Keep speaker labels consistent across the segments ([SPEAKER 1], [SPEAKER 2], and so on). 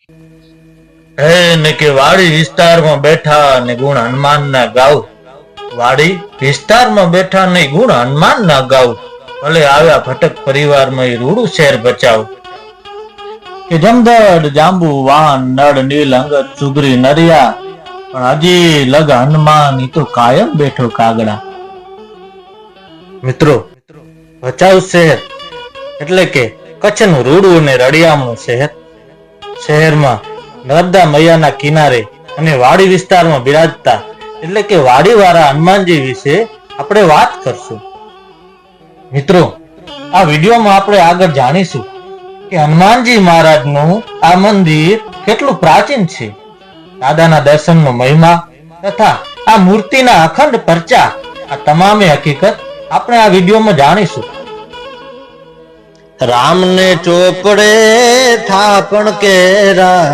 [SPEAKER 1] હે ને કે વાડી વિસ્તારમાં બેઠા ને ગુણ હનુમાન ના ગાવ. વાડી વિસ્તારમાં બેઠા ને ગુણ હનુમાન ના ગાવ. ભલે આવ્યા ભટક પરિવારમાં એ રૂડું શહેર બચાવ. કે જમદડ જાંબુ વાહન નળ નીલ અંગત સુગરી નરિયા, પણ હજી લગ હનુમાન ઈ તો કાયમ બેઠો કાગડા. મિત્રો, ભચાઉ શહેર એટલે કે કચ્છનું રૂડું અને રળિયામણું શહેર. શહેરમાં નર્મદા મૈયાના કિનારે અને વાડી વિસ્તારમાં બિરાજતા એટલે કે વાડીવાળા હનુમાનજી વિશે આપણે વાત કરશું. મિત્રો, આ વિડીયોમાં આપણે આગળ જાણીશું કે હનુમાનજી મહારાજનું આ મંદિર કેટલું પ્રાચીન છે, દાદાના દર્શનનો મહિમા તથા આ મૂર્તિના અખંડ પરચા, આ તમામે હકીકત આપણે આ વિડીયોમાં જાણીશું. રામને ચોપડે થાપણ કેરા,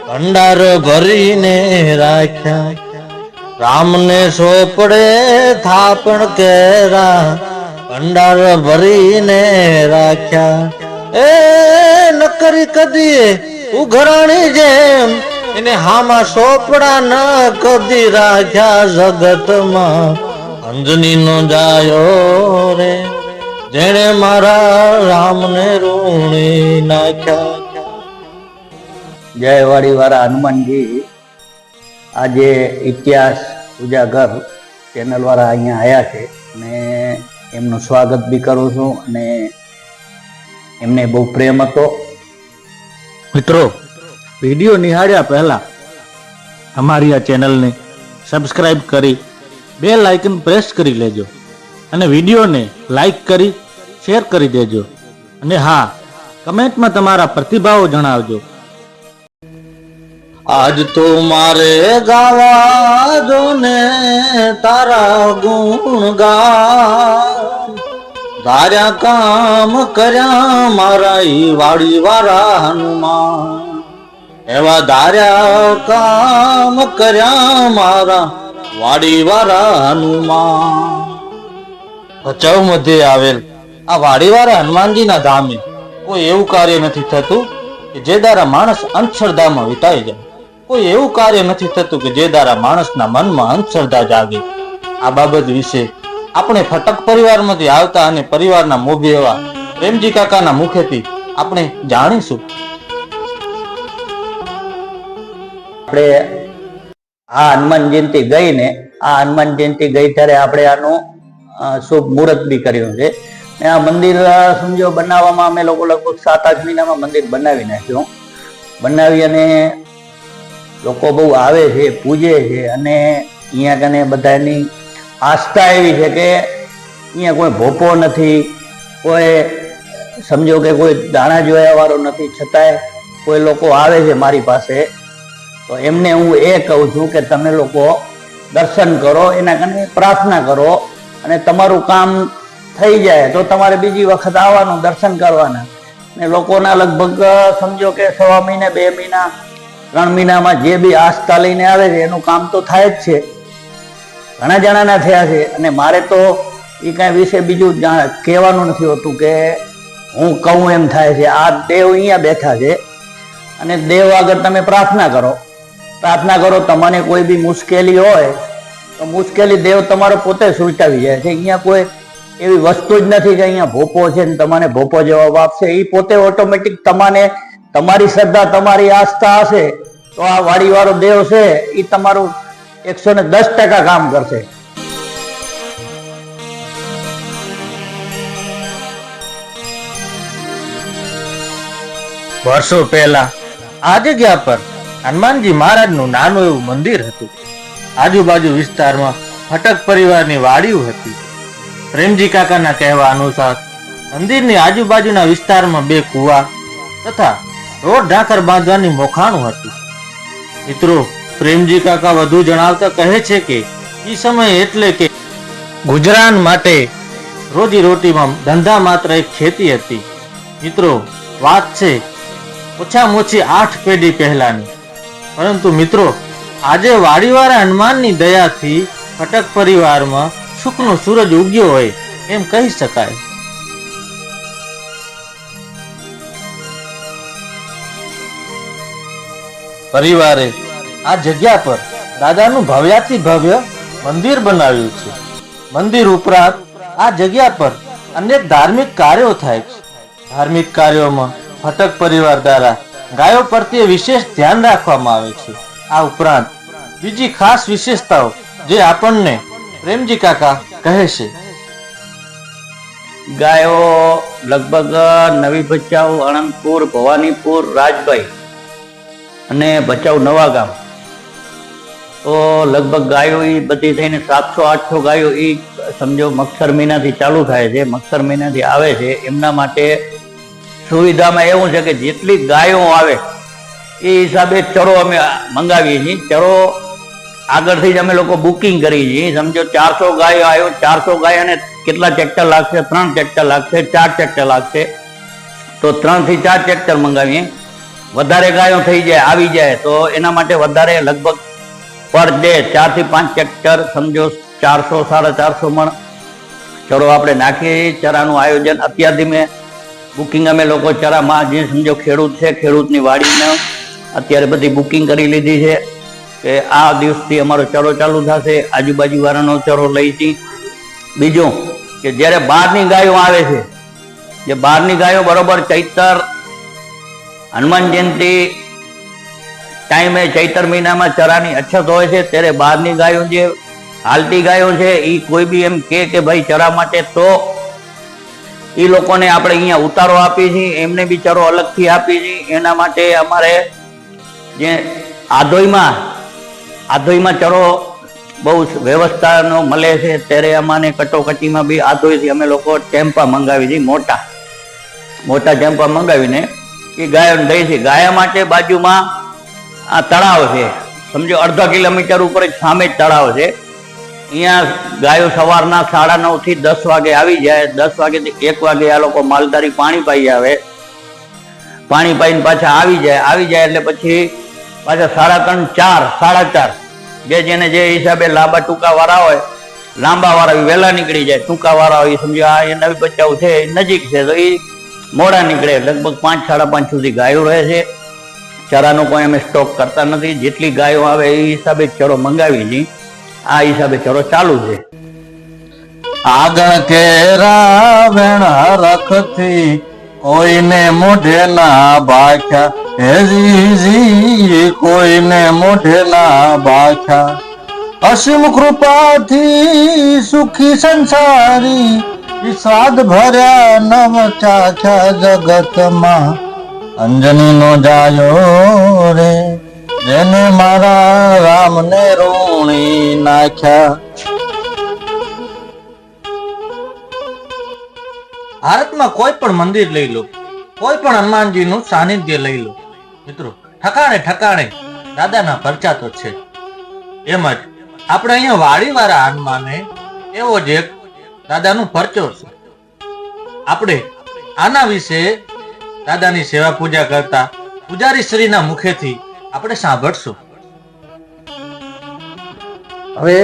[SPEAKER 1] ભંડાર ભરીને રાખ્યા. રામને ચોપડે થાપણ કેરા, ભંડાર ભરીને રાખ્યા. એ નકરી કદી ઉઘરાણી જેમ એને હામાં સોપડા ન કદી રાખ્યા. જગતમાં અંજની નો જાયો રે, જેણે મારા રામને રૂણી નાખ્યા.
[SPEAKER 2] જય વાડીવાળા હનુમાનજી. આજે ઇતિહાસ ઉજાગર ચેનલ વાળા અહીંયા આવ્યા છે અને એમનું સ્વાગત બી કરું છું અને એમને બહુ પ્રેમ હતો. મિત્રો, વિડીયો નિહાળ્યા પહેલા અમારી આ ચેનલને સબસ્ક્રાઇબ કરી બેલ આઇકન પ્રેસ કરી લેજો અને વિડીયોને લાઈક કરી શેર કરી દેજો. અને હા, કમેન્ટમાં તમારા પ્રતિભાવો જણાવજો.
[SPEAKER 1] આજ તો મારે ગાવા જો ને તારા ગુણ ગા, ધાર્યા કામ કર્યા મારા ઈ વાડી વાળા હનુમાન. એવા ધાર્યા કામ કર્યા મારા વાડી વાળા હનુમાન. ભચાઉ મધ્યે આવેલ આ વાડીવાળા હનુમાનજીના ધામે કોઈ એવું કાર્ય નથી થતું કે જે દ્વારા માણસ અંધશ્રદ્ધામાં વિતાઈ જાય. કોઈ એવું કાર્ય નથી થતું કે જે દ્વારા માણસના મનમાં અંધશ્રદ્ધા જાગે. આ બાબત વિશે આપણે ફટક પરિવારમાંથી આવતા અને પરિવારના મોભી એવા પ્રેમજી કાકાના મુખેથી આપણે જાણીશું.
[SPEAKER 2] આપણે આ હનુમાન જયંતિ ગઈ ને, આ હનુમાન જયંતિ ગઈ ત્યારે આપણે આનું શુભ મુહૂર્ત બી કર્યું છે. ને આ મંદિર સમજો બનાવવામાં અમે લોકો લગભગ 7-8 મહિનામાં મંદિર બનાવી નાખ્યું. બનાવી અને લોકો બહુ આવે છે, પૂજે છે અને અહીંયા કને બધાની આસ્થા એવી છે કે અહીંયા કોઈ ભોપો નથી, કોઈ સમજો કે કોઈ દાણા જોયા વાળો નથી, છતાંય કોઈ લોકો આવે છે મારી પાસે. તો એમને હું એ કહું છું કે તમે લોકો દર્શન કરો, એના કને પ્રાર્થના કરો અને તમારું કામ થઈ જાય તો તમારે બીજી વખત આવવાનું, દર્શન કરવાના. ને લોકોના લગભગ સમજો કે 6 મહિના, 2 મહિના, 3 મહિનામાં જે બી આસ્થા લઈને આવે છે એનું કામ તો થાય જ છે. ઘણા જણાના થયા છે અને મારે તો એ કાંઈ વિશે બીજું કહેવાનું નથી હોતું કે હું કહું એમ થાય છે. આ દેવ અહીંયા બેઠા છે અને દેવ આગળ તમે પ્રાર્થના કરો. પ્રાર્થના કરો, તમને કોઈ બી મુશ્કેલી હોય તો મુશ્કેલી દેવ તમારો પોતે સુલટાવી જાય છે. અહીંયા કોઈ એવી વસ્તુ જ નથી કે અહીંયા ભોપો છે ને તમને ભોપો જવાબ આપશે. એ પોતે ઓટોમેટિક તમને, તમારી શ્રદ્ધા, તમારી આસ્થા હશે તો આ વાડીવાળો દેવ છે એ તમારું 110% કામ કરશે.
[SPEAKER 1] વર્ષો પહેલા આ જગ્યા પર હનુમાનજી મહારાજનું નાનું એવું મંદિર હતું. આજુબાજુ વિસ્તારમાં ફટક પરિવારની વાડીઓ હતી. પ્રેમજી કાકાના કહેવા અનુસાર મંદિરની આજુબાજુના વિસ્તારમાં 2 કુવા તથા રોડ ઢાંકર બાંધવાની મોખાણું હતું. મિત્રો, પ્રેમજી કાકા વધુ જણાવતા કહે છે કે એ સમય એટલે કે ગુજરાન માટે રોજી રોટીમાં ધંધા માત્ર એક ખેતી હતી. મિત્રો, વાત છે ઓછામાં ઓછી 8 પેઢી પહેલાની. પરંતુ મિત્રો, આજે વાડીવાળા હનુમાનની દયાથી ફટક પરિવારમાં સુખનો સૂરજ ઉગ્યો હોય એમ કહી શકાય. પરિવારે આ જગ્યા પર દાદાનું ભવ્યાતિ ભવ્ય મંદિર બનાવ્યું છે. મંદિર ઉપરાંત આ જગ્યા પર અનેક ધાર્મિક કાર્યો થાય છે. ધાર્મિક કાર્યોમાં ભટક પરિવાર દ્વારા ગાયો પ્રત્યે વિશેષ ધ્યાન રાખવામાં આવે છે. આ ઉપરાંત બીજી ખાસ વિશેષતાઓ જે આપણને પ્રેમજી કાકા કહે છે.
[SPEAKER 2] ગાયો લગભગ નવી ભચાઉ, આણંદપુર, ભવાનીપુર, રાજભાઈ અને ભચાઉ નવા ગામ, તો લગભગ ગાયો એ બધી થઈને 700-800 ગાયો એ સમજો મગસર મહિનાથી ચાલુ થાય છે, મગસર મહિનાથી આવે છે. એમના માટે સુવિધામાં એવું છે કે જેટલી ગાયો આવે એ હિસાબે ચરો અમે મંગાવીએ છીએ. ચરો આગળથી જ અમે લોકો બુકિંગ કરીએ છીએ. સમજો 400 ગાયો આવ્યો, 400 ગાયોને કેટલા ટ્રેક્ટર લાગશે? 3 ટ્રેક્ટર લાગશે, 4 ટ્રેક્ટર લાગશે, તો 3 થી 4 ટ્રેક્ટર મંગાવીએ. વધારે ગાયો થઈ જાય, આવી જાય, તો એના માટે વધારે લગભગ પર ડે 4 થી 5 ટ્રેક્ટર, સમજો 400-450 મણ ચરો આપણે નાખીએ. ચરાનું આયોજન અત્યારથી મેં બુકિંગ અમે લોકો ચરામાં, જે સમજો ખેડૂત છે, ખેડૂતની વાડીને અત્યારે બધી બુકિંગ કરી લીધી છે કે આ દિવસથી અમારો ચરો ચાલુ થશે. આજુબાજુ વાળાનો ચરો લઈ છીએ. બીજું કે જ્યારે બહારની ગાયો આવે છે, જે બહારની ગાયો બરોબર ચૈતર હનુમાન જયંતિ ટાઈમે, ચૈતર મહિનામાં ચરાની અછત હોય છે, ત્યારે બહારની ગાયો જે હાલતી ગાયો છે એ કોઈ બી એમ કે ભાઈ ચરા માટે, તો એ લોકોને આપણે અહીંયા ઉતારો આપીએ છીએ, એમને બી ચરો અલગથી આપીએ છીએ. એના માટે અમારે જે આધોઈમાં ચરો બહુ વ્યવસ્થાનો મળે છે, ત્યારે અમાને કટોકટીમાં બી આધોઈથી અમે લોકો ટેમ્પા મંગાવી છીએ, મોટા ટેમ્પા મંગાવીને એ ગાયોને દઈ છે. ગાયા માટે બાજુમાં આ તળાવ છે, સમજો અડધા કિલોમીટર ઉપર સામે જ તળાવ છે. અહીંયા ગાયો સવારના 9:30 થી 10 વાગે આવી જાય. 10 વાગેથી 1 વાગે આ લોકો માલધારી પાણી પાઈ આવે, પાણી પાઈને પાછા આવી જાય એટલે પછી પાછા 3:30, 4, 4:30 જેને જે હિસાબે લાંબા ટૂંકા વાળા હોય, લાંબા વાળા વહેલા નીકળી જાય, ટૂંકા વાળા હોય સમજો આ એ નવી બચ્ચાઓ છે નજીક છે તો એ મોડા નીકળે. લગભગ 5-5:30 સુધી ગાયો રહે છે. ચરાનો કોઈ અમે સ્ટોક કરતા નથી. જેટલી ગાયો આવે એ હિસાબે ચરો મંગાવી છીએ. આ હિસાબે ચરો ચાલુ છે.
[SPEAKER 1] આગળ કેરા વેણા રખથી કોઈને મોઢે ના બાખ્યા, હેજી કોઈને મોઢે ના બાખ્યા. અસીમ કૃપાથી સુખી સંસારી, સ્વાદ ભર્યા નવ ચાખ્યા જગતમાં. અંજની નો જાયો રે, જેને મારા રામને રોણી નાખ્યા. ભારતમાં કોઈ પણ મંદિર લઈ લો, કોઈ પણ હનુમાનજીનું સાનિધ્ય લઈ લો મિત્રો, ઠકાણે દાદાના પરચા તો છે. એમ જ આપણે અહીંયા વાડીવાળા હનુમાને એવો જ એક દાદાનું પરચો છે. આપણે આના વિશે દાદાની સેવા પૂજા કરતા પૂજારી શ્રીના મુખેથી આપણે સાંભળશું.
[SPEAKER 3] હવે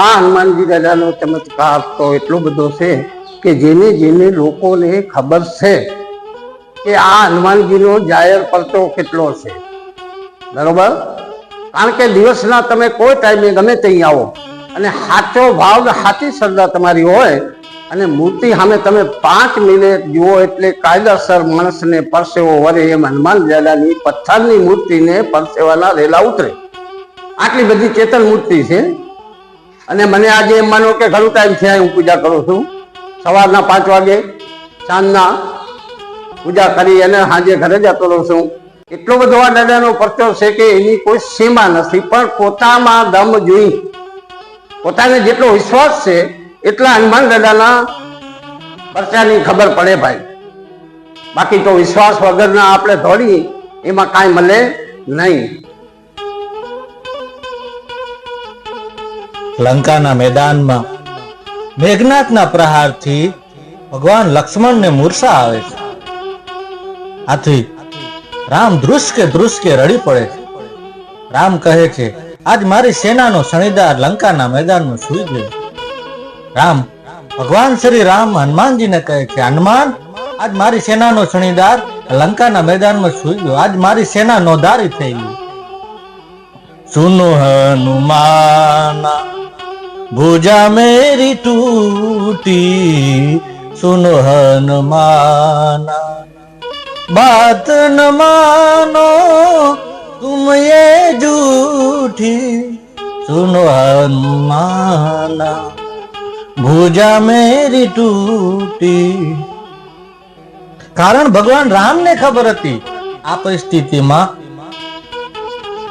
[SPEAKER 3] આ હનુમાનજી દાદાનો ચમત્કાર તો એટલો બધો છે કે જેને લોકોને ખબર છે કે આ હનુમાનજીનો જાહેર પરચો કેટલો છે, બરોબર. કારણ કે દિવસના તમે કોઈ ટાઈમે ગમે ત્યાં આવો અને સાચો ભાવ, સાચી શ્રદ્ધા તમારી હોય અને મૂર્તિ સામે તમે 5 મિનિટ જુઓ એટલે કાયદેસર માણસને પરસેવો વરે. એમ હનુમાન દાદાની પથ્થરની મૂર્તિને પરસેવાના રેલા ઉતરે. આટલી બધી ચેતન મૂર્તિ છે. અને મને આજે એમ માનો કે ઘણું ટાઈમ છે હું પૂજા કરું છું. સવારના 5 વાગે, સાંજના પૂજા કરી અને સાંજે ઘરે જતો રહું છું. એટલો બધો આ દાદાનો પરચો છે કે એની કોઈ સીમા નથી. પણ પોતામાં દમ જોઈ, પોતાને જેટલો વિશ્વાસ છે એટલા હનુમાન દાદાના પરચાની ખબર પડે ભાઈ. બાકી તો વિશ્વાસ વગરના આપણે દોડી એમાં કાંઈ મળે નહીં.
[SPEAKER 1] લંકાના મેદાનમાં મેઘનાથના પ્રહારથી ભગવાન લક્ષ્મણને મૂર્છા આવે છે. આથી રામ ધ્રુસકે રડી પડે છે. રામ કહે છે, આજ મારી સેનાનો શણિદાર લંકાના મેદાનમાં સૂઈ ગયો. રામ ભગવાન શ્રી રામ હનુમાનજીને કહે છે, હનુમાન આજ મારી સેનાનો શણિદાર લંકાના મેદાનમાં સૂઈ ગયો, આજ મારી સેના નોધારી થઈ ગઈ. सुनो हनुमाना भुजा मेरी टूटी सुनो हनुमाना बात न मानो तुम ये झूठी सुनो हनुमाना भुजा मेरी टूटी। कारण भगवान राम ने खबर थी आ परिस्थितिमां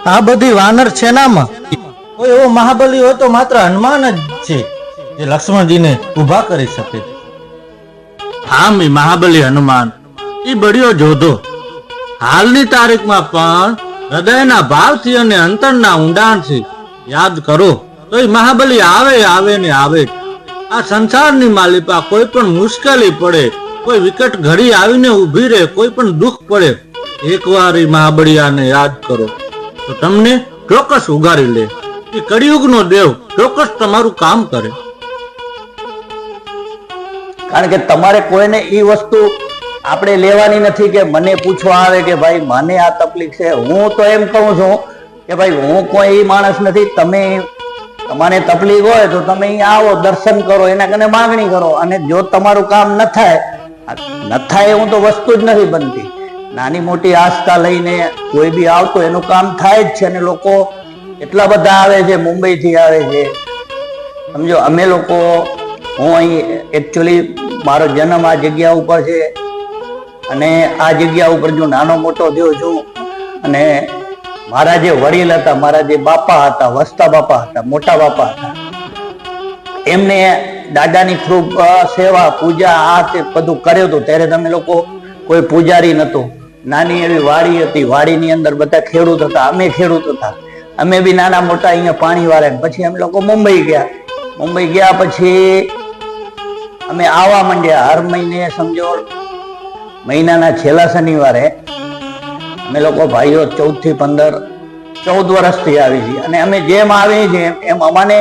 [SPEAKER 1] आ बधी वानर सेनामां कोई एवो महाबली हो तो मात्र हनुमान ज छे जे लक्ष्मणजी ने उभा करी सके। आम ई महाबली हनुमान ई बड़ियो जोधो हालनी तारीखमां पण हृदयना भावथी अने अंतરના ઊંડાણથી યાદ કરો તો એ મહાબલી આવે ને આવે। આ સંસારની માલિપા કોઈ પણ મુશ્કેલી પડે, કોઈ વિકટ ઘડી આવીને ઊભી રહે, કોઈ પણ દુઃખ પડે, એકવાર એ મહાબળિયાને યાદ કરો તો તમને ચોક્કસ ઉગારી લે। એ કળિયુગનો દેવ ચોક્કસ તમારું કામ કરે।
[SPEAKER 2] કારણ કે તમારે કોઈને એ વસ્તુ આપણે લેવાની નથી કે મને પૂછવા આવે કે ભાઈ મને આ તકલીફ છે। હું તો એમ કહું છું કે ભાઈ હું કોઈ માણસ નથી, તમે તમારે તકલીફ હોય તો તમે અહીંયા આવો, દર્શન કરો, એના કને માંગણી કરો, અને જો તમારું કામ ન થાય એવું તો વસ્તુ જ નથી બનતી। નાની મોટી આસ્થા લઈને કોઈ બી આવતો એનું કામ થાય જ છે, અને લોકો એટલા બધા આવે છે, મુંબઈ થી આવે છે, સમજો। અમે લોકો, હું અહીં એકચ્યુઅલી મારો જન્મ આ જગ્યા ઉપર છે, અને આ જગ્યા ઉપર જો નાનો મોટો થયો છું, અને મારા જે વડીલ હતા, મારા જે બાપા હતા, વસતા બાપા હતા, મોટા બાપા હતા, એમને દાદાની ખૂબ સેવા પૂજા આ તે બધું કર્યું હતું। ત્યારે તમે લોકો કોઈ પૂજારી નતો, નાની એવી વાડી હતી, વાડીની અંદર બધા ખેડૂત હતા, અમે ખેડૂત હતા, અમે બી નાના મોટા અહીંયા પાણી વાળા। પછી અમે લોકો મુંબઈ ગયા પછી અમે આવવા માંડ્યા। હર મહિને સમજો મહિનાના છેલ્લા શનિવારે અમે લોકો ભાઈઓ 14 થી 14 વર્ષથી આવી છીએ, અને અમે જેમ આવીએ છીએ એમ અમને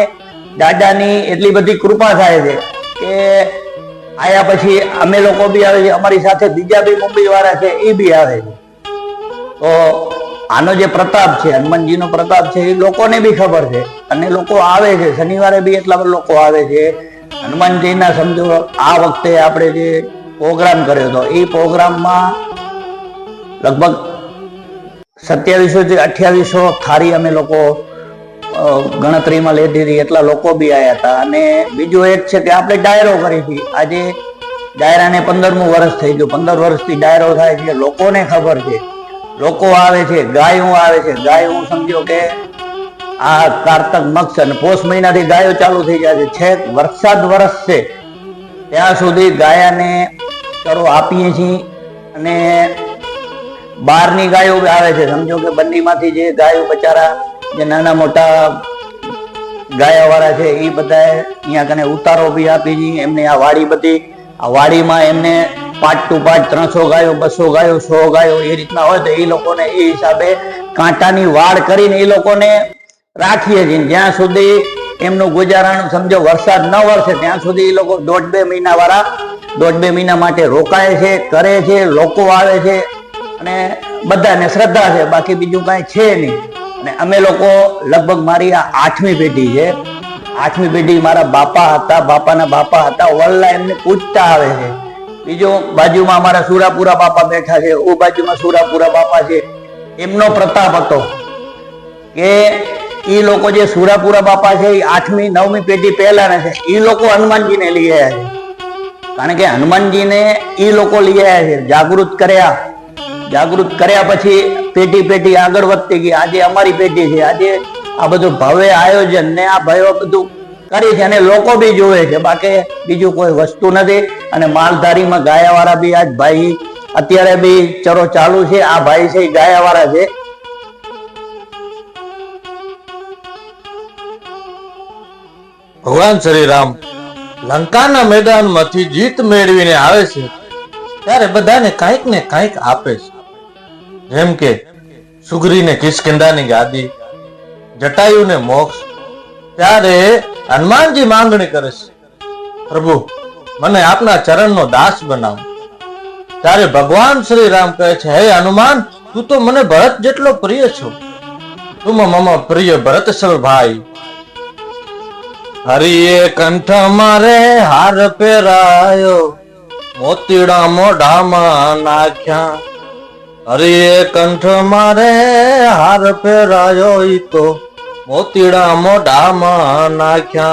[SPEAKER 2] દાદાની એટલી બધી કૃપા થાય છે કે આયા પછી અમે લોકો બી આવે છે, અમારી સાથે બીજા બી મુંબઈ વાળા છે એ બી આવે છે। તો આનો જે પ્રતાપ છે, હનુમાનજીનો પ્રતાપ છે, એ લોકોને બી ખબર છે, અને લોકો આવે છે। શનિવારે બી એટલા બધા લોકો આવે છે। હનુમાનજીના સમજો આ વખતે આપણે જે પ્રોગ્રામ કર્યો હતો એ પ્રોગ્રામમાં લગભગ 2700 થી 2800 થાળી અમે લોકો ગણતરીમાં લેતી હતી, એટલા લોકો બી આવ્યા હતા। અને બીજું એક છે કે આપણે ડાયરો કરી હતી, આજે ડાયરાને 15મું વર્ષ થઈ ગયું। 15 વર્ષથી ડાયરો થાય છે, લોકોને ખબર છે, લોકો આવે છે, ગાયો આવે છે। ગાયો સમજો કે આ કારતક મક્ષ અને પોષ મહિનાથી ગાયો ચાલુ થઈ જાય છે, છેક વરસાદ વરસશે ત્યાં સુધી ગાયાને ચરો આપીએ છીએ। અને બહારની ગાયો આવે છે, સમજો કે બંડીમાંથી જે ગાયો બચારા જે નાના મોટા ગાયા વાળા છે એ બધા અહીંયા કને ઉતારો બી આપી છીએ એમને। આ વાડી બધી, આ વાડીમાં એમને 5 to 5 300 ગાયો, 200 ગાયો, 100 ગાયો એ રીતના હોય તો એ લોકોને એ હિસાબે કાંટાની વાડ કરીને એ લોકોને રાખીએ છીએ, જ્યાં સુધી એમનું ગુજારણ સમજો વરસાદ ન વરસે ત્યાં સુધી એ લોકો 1.5-2 મહિના વાળા 1.5-2 મહિના માટે રોકાય છે, કરે છે, લોકો આવે છે, અને બધાને શ્રદ્ધા છે, બાકી બીજું કાંઈ છે નહીં। અને અમે લોકો લગભગ મારી આ 8મી પેઢી છે। 8મી પેઢી મારા બાપા હતા, બાપાના બાપા હતા, વલ્લા એમને પૂછતા આવે છે। બીજું બાજુમાં અમારા સુરાપુરા બાપા બેઠા છે, ઓ બાજુમાં સુરાપુરા બાપા છે, એમનો પ્રતાપ હતો કે એ લોકો જે સુરાપુરા બાપા છે એ 8મી 9મી પેઢી પહેલાના છે, એ લોકો હનુમાનજીને લઈ આવ્યા છે। કારણ કે હનુમાનજીને એ લોકો લઈ આવ્યા છે, જાગૃત કર્યા પછી પેઢી આગળ વધતી ગઈ। આજે અમારી પેઢી છે, આજે આ બધું ભવ્ય આયોજન ને આ ભવ્ય બધું કરી છે, અને લોકો બી જોવે છે, બાકી બીજું કોઈ વસ્તુ નથી। અને માલધારીમાં ગાયાવાળા બી આજ ભાઈ અત્યારે બી ચરો ચાલુ છે, આ ભાઈ છે ગાયાવાળા છે।
[SPEAKER 1] ભગવાન શ્રી રામ લંકાના મેદાનમાંથી જીત મેળવીને આવે છે ત્યારે બધાને કંઈક ને કંઈક આપે છે। જેમ કે સુગ્રીને કિષ્કિંધાની ગાદી, જટાયુને મોક્ષ। ત્યારે હનુમાનજી માંગણી કરે છે, પ્રભુ મને આપના ચરણનો દાસ બનાવો। ત્યારે ભગવાન શ્રી રામ કહે છે, હે હનુમાન, તું તો મને ભરત જેટલો પ્રિય છો, तुम मम प्रिय भरतसल भाई हरिये कंठ मारे हार पेरायो मोतीड़ा मोढ़ा में नाख्या हरिये कंठ मारे हार पेरायो ई तो मोतीड़ा मोढ़ा में नाख्या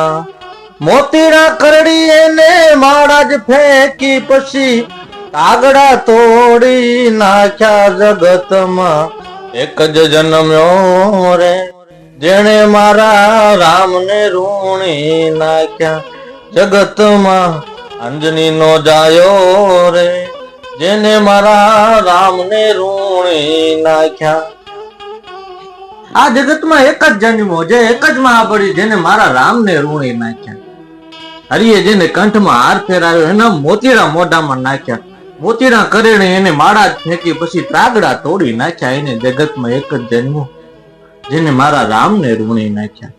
[SPEAKER 1] मोतीड़ा करड़ी ने महाराज फेंकी पछी कागड़ा तोड़ी नाख्या जगत में एक ज जन्म्यो रे जेने मारा राम ने रूणी नाख्या जगत में अंजनी नो जायो रे जेने मारा राम ने रूणी नाख्या आ जगत में एक ज जन्मो जे एक ज महाबली जेने मारा राम ने रूणी नाख्या हरिये जेने कंठ में हार फेरायो एना मोतीड़ा मोढ़ा में नाख्या मोतीड़ा करेणे એને માળા ફેંકી પછી ત્રાગડા તોડી નાખ્યા એને જગતમાં એક જ જન્મ જેને મારા રામને રૂણી નાખ્યા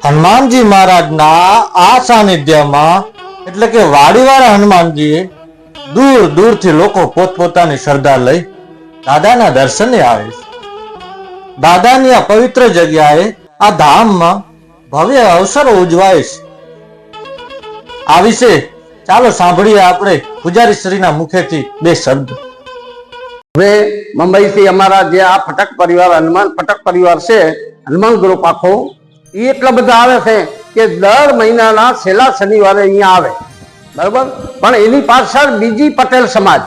[SPEAKER 1] હનુમાનજી મહારાજના આ સાનિધ્યમાં એટલે કે વાડીવાળા હનુમાનજીએ દૂર દૂરથી લોકો પોતપોતાની શ્રદ્ધા લઈ દાદાના દર્શને આવે છે દાદાની આ પવિત્ર જગ્યાએ આ ધામમાં ભવ્ય અવસરો ઉજવાય છે આ વિશે ચાલો સાંભળીએ આપણે પૂજારી શ્રીના મુખેથી બે શબ્દ
[SPEAKER 3] હવે મુંબઈથી અમારા જે આ ફટક પરિવાર હનુમાન ફટક પરિવાર છે હનુમાન ગ્રુપ આખો એ એટલા બધા આવે છે કે દર મહિનાના છેલ્લા શનિવારે અહીંયા આવે બરાબર પણ એની પાછળ બીજી પટેલ સમાજ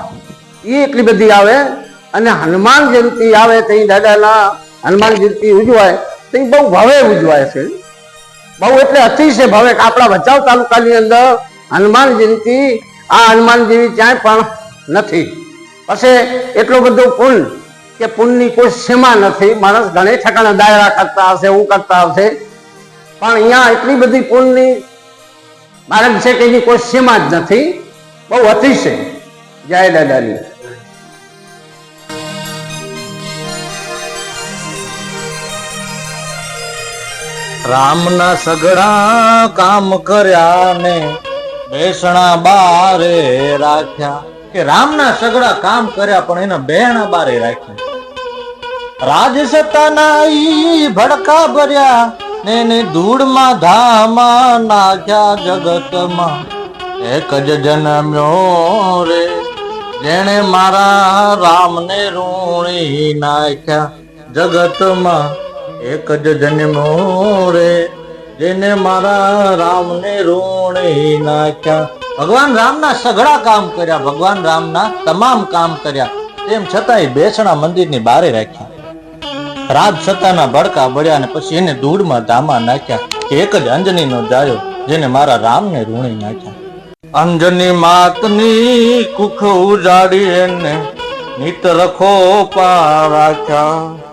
[SPEAKER 3] એ એટલી બધી આવે અને હનુમાન જયંતિ આવે તો દાદાના હનુમાન જયંતિ ઉજવાય તો એ બહુ ભવ્ય ઉજવાય છે બહુ એટલે અતિશય ભવ્ય આપણા ભચાઉ તાલુકાની અંદર હનુમાન જયંતિ આ હનુમાન જેવી ક્યાંય પણ નથી પછી એટલો બધો પુણ્ય કે પુણ્યની કોઈ સીમા નથી માણસ ઘણી ઠેકાણે દાયરા કરતા હશે એવું કરતા હશે પણ અહીંયા એટલી બધી પુણ્યની માર્ગ છે કે એની કોઈ સીમા જ નથી બહુ અતિશય જય દાદાની
[SPEAKER 1] રામના સગડા કામ કર્યા ને બેસણા બારે રાખ્યા કે રામના સગડા કામ કર્યા પણ એના બેહણા બારે રાખ્યા રાજ સત્તાના ઈ ભડકા ભર્યા ને એને ધૂળમાં ધામા નાખ્યા જગતમાં એક જ જન્મ્યો રે જેણે મારા રામને રૂણી નાખ્યા જગતમાં એક જ જન્મ્યો રે જેને મારા રામને રૂણી નાખ્યા ભગવાન રામના સઘળા કામ કર્યા ભગવાન રામના તમામ કામ કર્યા તેમ છતાંય બેસણા મંદિરની બારે રાખ્યા રાજ સત્તાના ભડકા બળ્યા અને પછી એને ધૂળમાં ધામા નાખ્યા કે એક જ અંજનીનો જાયો જેને મારા રામને રૂણી નાખ્યા અંજની માતની કુખ ઉજાડી એને નિત રખો પા રાખ્યા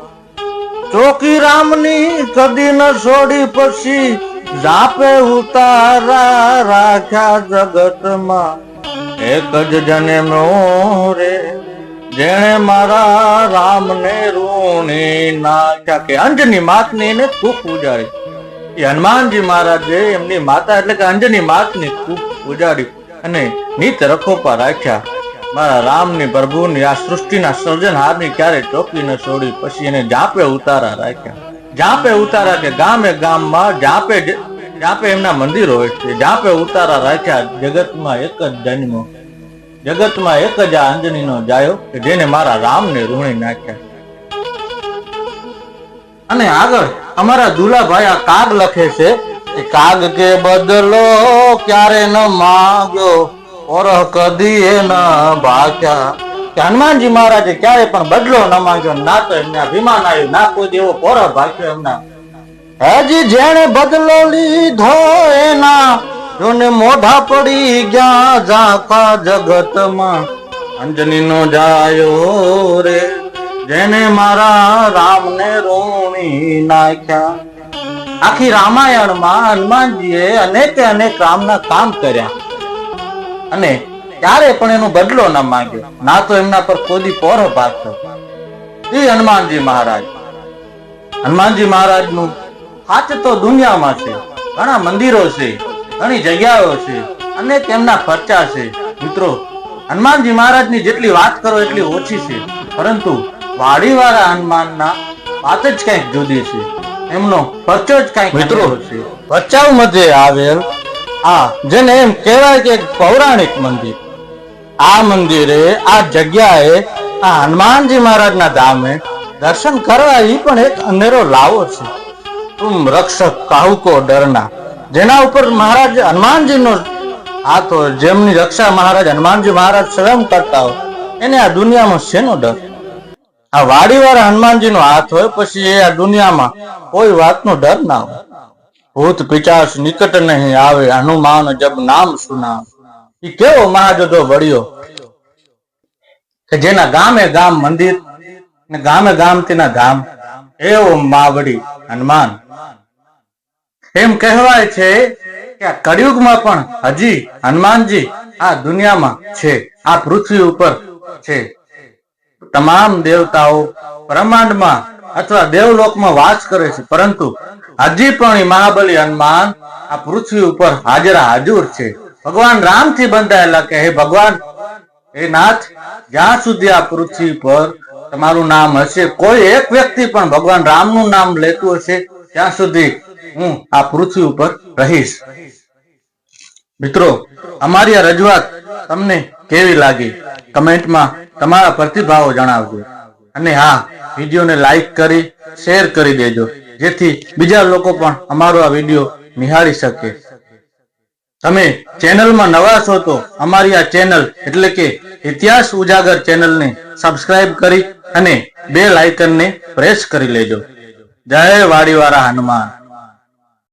[SPEAKER 1] ચોકી રામની કદી ન છોડી પછી જાપે ઉતારા રાખ્યા જગતમાં એક જ જન્મ્યો રે જેણે મારા રામને રૂણી નાખ્યા કે અંજની માતની એને કુખ ઉજાડી એ હનુમાનજી મહારાજે એમની માતા એટલે કે અંજની માતની કુખ ઉજાડી અને નીત રખોપા રાખ્યા મારા રામની પ્રભુની આ સૃષ્ટિના સર્જનહારની ક્યારે ચોકી ન છોડી પછી એને જાપે ઉતારા રાખ્યા જાપે ઉતારા કે ગામે ગામમાં જાપે એમના મંદિરો હોય છે જાપે ઉતારા રાખ્યા જગતમાં એક જ જન્મો જગતમાં એક જ આ અંજનીનો જાયો કે જેને મારા રામને રૂણી નાખ્યા અને આગળ અમારા દુલાભાઈ આ કાગ લખે છે કે કાગ કે બદલો ક્યારે ન માગ્યો ઓરહ કદી ન ભાગ્યા કે હનુમાનજી મહારાજે ક્યારે પણ બદલો ન માંગ્યો ના તો એમને અભિમાન આવ્યું ના કોઈ એવો પોરહ ભાગ્યો એમના હજી જેણે બદલો લીધો એના જોને મોઢા પડી ગયા ઝાંખા જગતમાં અંજનીનો જાયો રે જેને મારા રામને રૂણી નાખ્યા આખી રામાયણમાં હનુમાનજીએ અનેકે અનેક રામના કામ કર્યા અને ક્યારે પણ એનો બદલો ન માંગ્યો ના તો એમના પર કોઈ પોર ભાગતો એ હનુમાનજી મહારાજનું હાથ તો દુનિયામાં છે ઘણા મંદિરો છે ઘણી જગ્યાઓ છે અનેક એમના પરચા છે મિત્રો હનુમાનજી મહારાજની જેટલી વાત કરો એટલી ઓછી છે પરંતુ વાડીવાળા હનુમાનના વાત જ કંઈક જુદી છે, એમનો પરચો જ કંઈક
[SPEAKER 2] મિત્રો,
[SPEAKER 1] અનેરો છે. ભચાઉ મધ્યે આવેલ આ જેને એમ કહેવાય કે એક પૌરાણિક મંદિર, આ મંદિરે આ જગ્યાએ આ હનુમાનજી મહારાજના ધામે દર્શન કરવા ઈ પણ એક અનેરો લાવો છે. તુમ રક્ષક કાહુ કો ડરના, જેના ઉપર મહારાજ હનુમાનજીનો હાથ હોય, જેમની રક્ષા મહારાજ હનુમાનજી મહારાજ સ્વયં કરતા હોય, એને આ દુનિયામાં શેનો ડર? આ વાડીવાળા હનુમાનજીનો હાથ હોય પછી એ આ દુનિયામાં કોઈ વાતનો ડર ના હોય. ભૂત પિચાસ નિકટ નહીં આવે, હનુમાન જબ નામ સુનાવ. ઈ કેવો મહાજોધો વળ્યો કે જેના ગામે ગામ મંદિર ને ગામે ગામ તેના ધામ, એવો માવડી હનુમાન. એમ કહેવાય છે કે આ કળિયુગમાં પણ હજી હનુમાનજી આ દુનિયામાં છે, આ પૃથ્વી ઉપર છે. તમામ દેવતાઓ બ્રહ્માંડમાં અથવા દેવલોકમાં વાસ કરે છે, પરંતુ હજી પણ એ મહાબલી હનુમાન આ પૃથ્વી ઉપર હાજરા હાજર છે. ભગવાન રામથી બંધાયેલા કે હે ભગવાન, હે નાથ, જ્યાં સુધી આ પૃથ્વી પર તમારું નામ હશે, કોઈ એક વ્યક્તિ પણ ભગવાન રામનું નામ લેતું હશે, ત્યાં સુધી હું આ પૃથ્વી ઉપર રહીશ. મિત્રો, અમારી આ રજૂઆત તમને કેવી લાગી કમેન્ટમાં તમારા પ્રતિભાવો જણાવજો. અને હા, વિડીયોને લાઈક કરી શેર કરી દેજો, જેથી બીજા લોકો પણ અમારો આ વિડીયો નિહાળી શકે. તમે ચેનલમાં નવા છો તો અમારી આ ચેનલ એટલે કે ઇતિહાસ ઉજાગર ચેનલને સબસ્ક્રાઇબ કરી અને બેલ આઇકનને પ્રેસ કરી લેજો. જય વાડીવાળા હનુમાન.